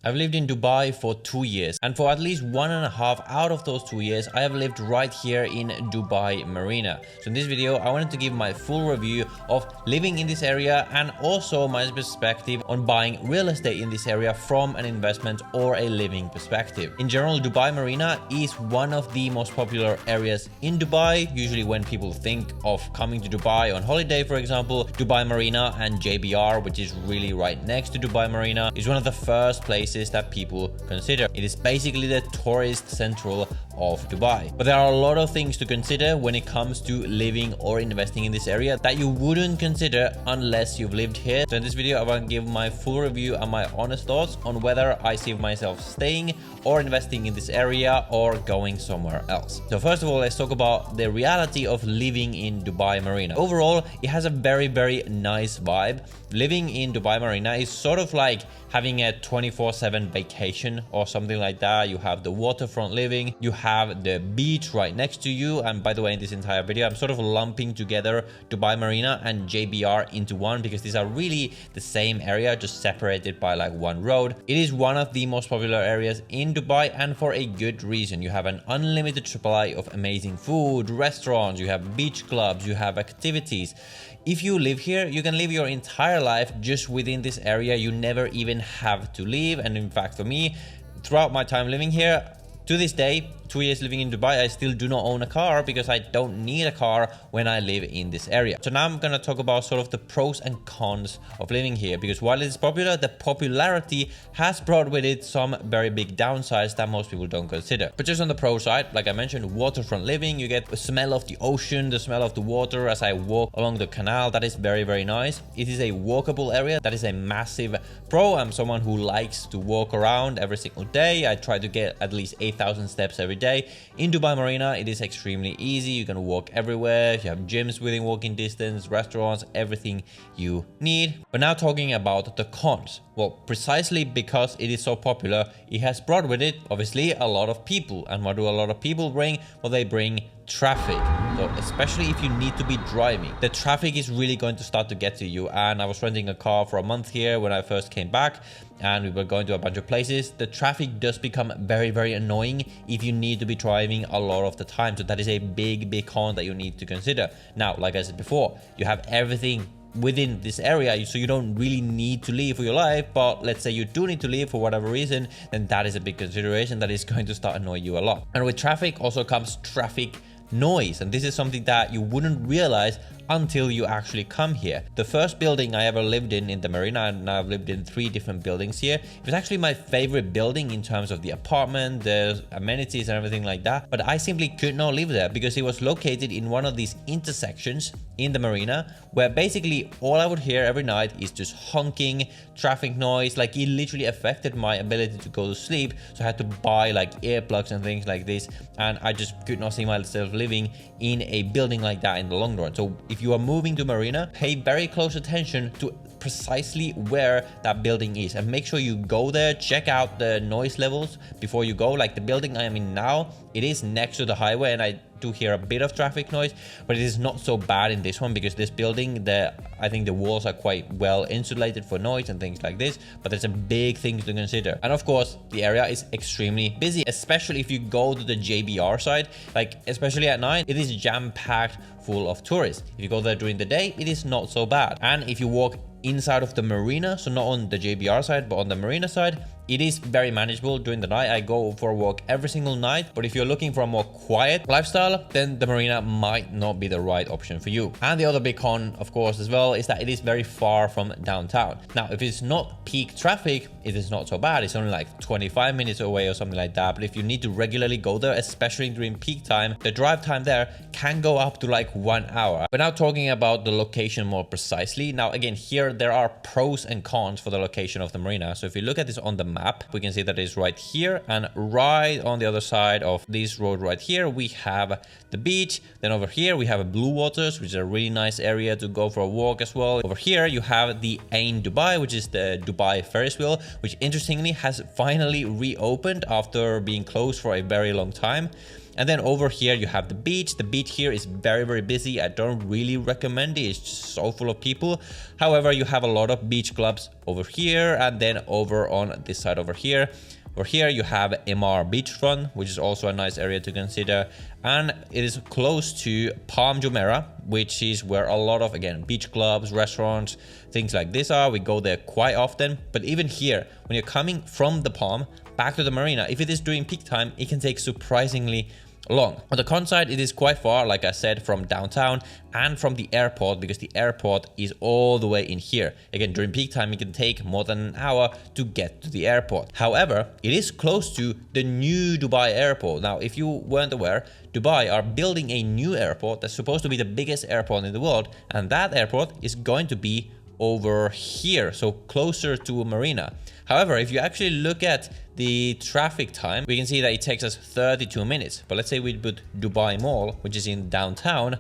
I've lived in Dubai for 2 years, and for at least 1.5 out of those 2 years, I have lived right here in Dubai Marina. So in this video, I wanted to give my full review of living in this area and also my perspective on buying real estate in this area from an investment or a living perspective. In general, Dubai Marina is one of the most popular areas in Dubai. Usually when people think of coming to Dubai on holiday, for example, Dubai Marina and JBR, which is really right next to Dubai Marina, is one of the first places that people consider. It is basically the tourist central of Dubai. But there are a lot of things to consider when it comes to living or investing in this area that you wouldn't consider unless you've lived here. So in this video, I want to give my full review and my honest thoughts on whether I see myself staying or investing in this area or going somewhere else. So first of all, let's talk about the reality of living in Dubai Marina. Overall, it has a very nice vibe. Living in Dubai Marina is sort of like having a 24/7 vacation or something like that. You have the waterfront living, you have the beach right next to you. And by the way, in this entire video, I'm sort of lumping together Dubai Marina and JBR into one because these are really the same area, just separated by like one road. It is one of the most popular areas in Dubai, and for a good reason. You have an unlimited supply of amazing food, restaurants, you have beach clubs, you have activities. If you live here, you can live your entire life just within this area. You never even have to leave. And in fact, for me, throughout my time living here, to this day, 2 years living in Dubai, I still do not own a car because I don't need a car when I live in this area. So now I'm going to talk about sort of the pros and cons of living here, because while it's popular, the popularity has brought with it some very big downsides that most people don't consider. But just on the pro side, like I mentioned, waterfront living, you get the smell of the ocean, the smell of the water as I walk along the canal. That is very nice. It is a walkable area. That is a massive pro. I'm someone who likes to walk around every single day. I try to get at least 8,000 steps every day. In Dubai Marina, it is extremely easy. You can walk everywhere. You have gyms within walking distance, restaurants, everything you need. But now talking about the cons. Well, precisely because it is so popular, it has brought with it, obviously, a lot of people. And what do a lot of people bring? Well, they bring traffic. So especially if you need to be driving, the traffic is really going to start to get to you. And I was renting a car for a month here when I first came back, and we were going to a bunch of places. The traffic does become very annoying if you need to be driving a lot of the time. So that is a big con that you need to consider. Now, like I said before, you have everything within this area, so you don't really need to leave for your life. But let's say you do need to leave for whatever reason, then that is a big consideration that is going to start annoying you a lot. And with traffic also comes traffic noise, and this is something that you wouldn't realize until you actually come here. The first building I ever lived in the marina, and I've lived in 3 different buildings here, it was actually my favorite building in terms of the apartment, the amenities and everything like that. But I simply could not live there because it was located in one of these intersections in the marina where basically all I would hear every night is just honking, traffic noise. Like, it literally affected my ability to go to sleep. So I had to buy like earplugs and things like this, and I just could not see myself living in a building like that in the long run. So if you are moving to Marina, pay very close attention to precisely where that building is, and make sure you go there, check out the noise levels before you go. Like the building I am in now, it is next to the highway, and I do hear a bit of traffic noise, but it is not so bad in this one because this building, I think the walls are quite well insulated for noise and things like this. But there's a big thing to consider. And of course, the area is extremely busy, especially if you go to the JBR side. Like, especially at night, it is jam-packed full of tourists. If you go there during the day, it is not so bad. And if you walk inside of the marina, so not on the JBR side but on the marina side, it is very manageable during the night. I go for a walk every single night. But if you're looking for a more quiet lifestyle, then the marina might not be the right option for you. And the other big con, of course, as well, is that it is very far from downtown. Now, if it's not peak traffic, it is not so bad. It's only like 25 minutes away or something like that. But if you need to regularly go there, especially during peak time, the drive time there can go up to like 1 hour. But now talking about the location more precisely. Now, again, here there are pros and cons for the location of the marina. So if you look at this on the map, we can see that it's right here, and right on the other side of this road right here, we have the beach. Then over here, we have Blue Waters, which is a really nice area to go for a walk as well. Over here, you have the Ain Dubai, which is the Dubai Ferris wheel, which interestingly has finally reopened after being closed for a very long time. And then over here you have the beach. The beach here is very, very busy. I don't really recommend it. It's just so full of people. However, you have a lot of beach clubs over here, and then over on this side over here. Over here you have MR Beachfront, which is also a nice area to consider, and it is close to Palm Jumeirah, which is where a lot of, again, beach clubs, restaurants, things like this are. We go there quite often. But even here, when you're coming from the Palm back to the marina, if it is during peak time, it can take surprisingly long. On the con side, it is quite far, like I said, from downtown and from the airport, because the airport is all the way in here. Again, during peak time, it can take more than an hour to get to the airport. However, it is close to the new Dubai airport. Now, if you weren't aware, Dubai are building a new airport that's supposed to be the biggest airport in the world, and that airport is going to be over here, so closer to a marina. However, if you actually look at the traffic time, we can see that it takes us 32 minutes. But let's say we put Dubai Mall, which is in downtown,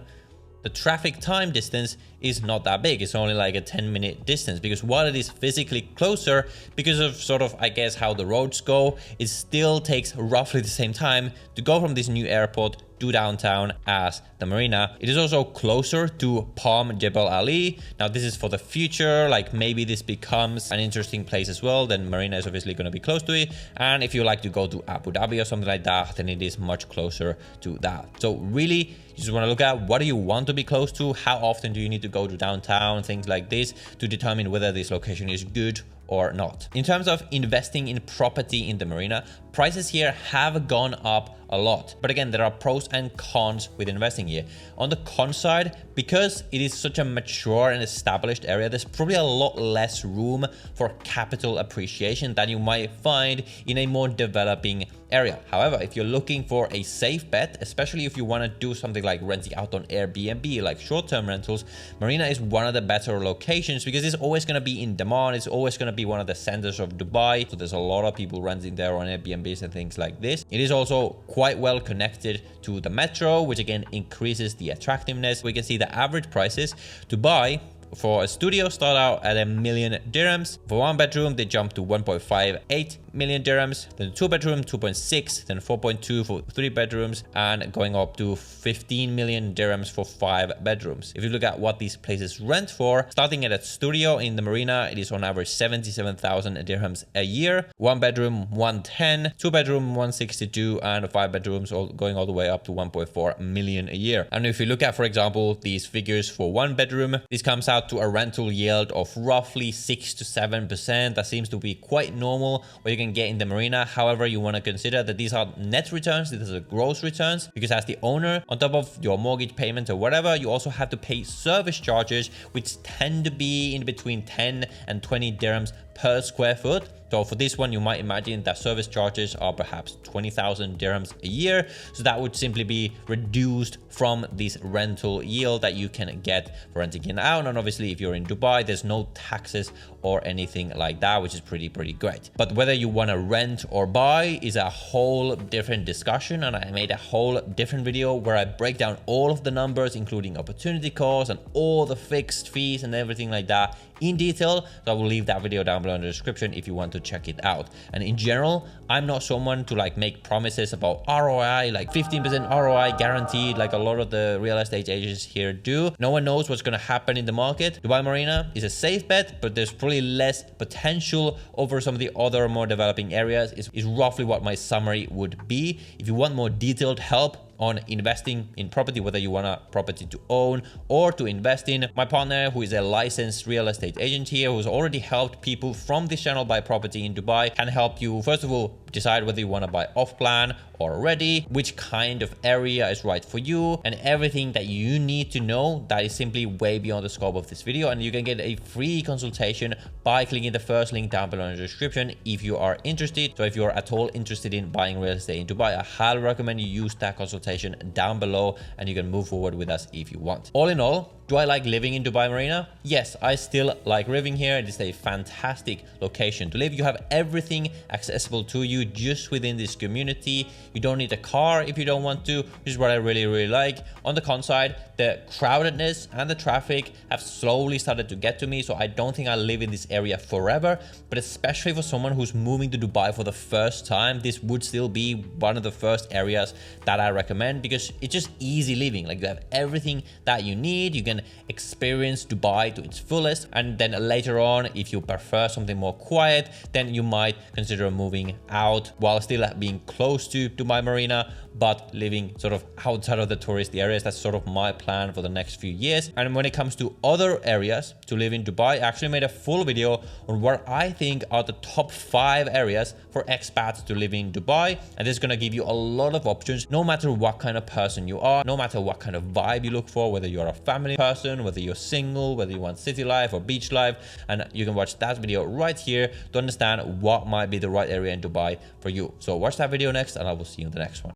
the traffic time distance is not that big. It's only like a 10-minute distance, because while it is physically closer, because of sort of, I guess, how the roads go, it still takes roughly the same time to go from this new airport to downtown as the marina. It is also closer to Palm Jebel Ali. Now, this is for the future, like maybe this becomes an interesting place as well, then marina is obviously going to be close to it. And if you like to go to Abu Dhabi or something like that, then it is much closer to that. So really, you just want to look at what do you want to be close to, how often do you need to go to downtown, things like this, to determine whether this location is good or not. In terms of investing in property in the marina, prices here have gone up a lot. But again, there are pros and cons with investing here. On the con side, because it is such a mature and established area, there's probably a lot less room for capital appreciation than you might find in a more developing area. However, if you're looking for a safe bet, especially if you want to do something like renting out on Airbnb, like short-term rentals, marina is one of the better locations, because it's always going to be in demand. It's always going to be one of the centers of Dubai. So there's a lot of people renting there on Airbnbs and things like this. It is also quite well connected to the metro, which again increases the attractiveness. We can see the average prices to buy for a studio start out at $1 million dirhams. For one bedroom, they jump to 1.58 million dirhams. Then two bedroom, 2.6, then 4.2 for 3 bedrooms, and going up to 15 million dirhams for 5 bedrooms. If you look at what these places rent for, starting at a studio in the marina, it is on average 77,000 dirhams a year. One bedroom, 110, two bedroom, 162, and 5 bedrooms going all the way up to 1.4 million a year. And if you look at, for example, these figures for one bedroom, this comes out to a rental yield of roughly 6 to 7%. That seems to be quite normal what you can get in the marina. However, you want to consider that these are net returns, these are gross returns, because as the owner, on top of your mortgage payment or whatever, you also have to pay service charges, which tend to be in between 10 and 20 dirhams per square foot. So for this one, you might imagine that service charges are perhaps 20,000 dirhams a year. So that would simply be reduced from this rental yield that you can get for renting it out. And obviously, if you're in Dubai, there's no taxes or anything like that, which is pretty great. But whether you want to rent or buy is a whole different discussion. And I made a whole different video where I break down all of the numbers, including opportunity costs and all the fixed fees and everything like that in detail. So I will leave that video down below in the description if you want to check it out. And in general, I'm not someone to like make promises about ROI, like 15% ROI guaranteed, like a lot of the real estate agents here do. No one knows what's going to happen in the market. Dubai Marina is a safe bet, but there's probably less potential over some of the other more developing areas is roughly what my summary would be. If you want more detailed help on investing in property, whether you want a property to own or to invest in, my partner, who is a licensed real estate agent here, who's already helped people from this channel buy property in Dubai, can help you, first of all, decide whether you want to buy off plan or ready, which kind of area is right for you, and everything that you need to know that is simply way beyond the scope of this video. And you can get a free consultation by clicking the first link down below in the description if you are interested. So if you're at all interested in buying real estate in Dubai, I highly recommend you use that consultation consultation down below, and you can move forward with us if you want. All in all, do I like living in Dubai Marina? Yes, I still like living here. It is a fantastic location to live. You have everything accessible to you just within this community. You don't need a car if you don't want to, which is what I really like. On the con side, the crowdedness and the traffic have slowly started to get to me, so I don't think I'll live in this area forever. But especially for someone who's moving to Dubai for the first time, this would still be one of the first areas that I recommend, because it's just easy living. Like, you have everything that you need. You can experience Dubai to its fullest, and then later on, if you prefer something more quiet, then you might consider moving out while still being close to Dubai Marina, but living sort of outside of the tourist areas. That's sort of my plan for the next few years. And when it comes to other areas to live in Dubai, I actually made a full video on what I think are the top 5 areas for expats to live in Dubai, and this is going to give you a lot of options, no matter what kind of person you are, no matter what kind of vibe you look for, whether you're a family person, whether you're single, whether you want city life or beach life. And you can watch that video right here to understand what might be the right area in Dubai for you. So watch that video next, and I will see you in the next one.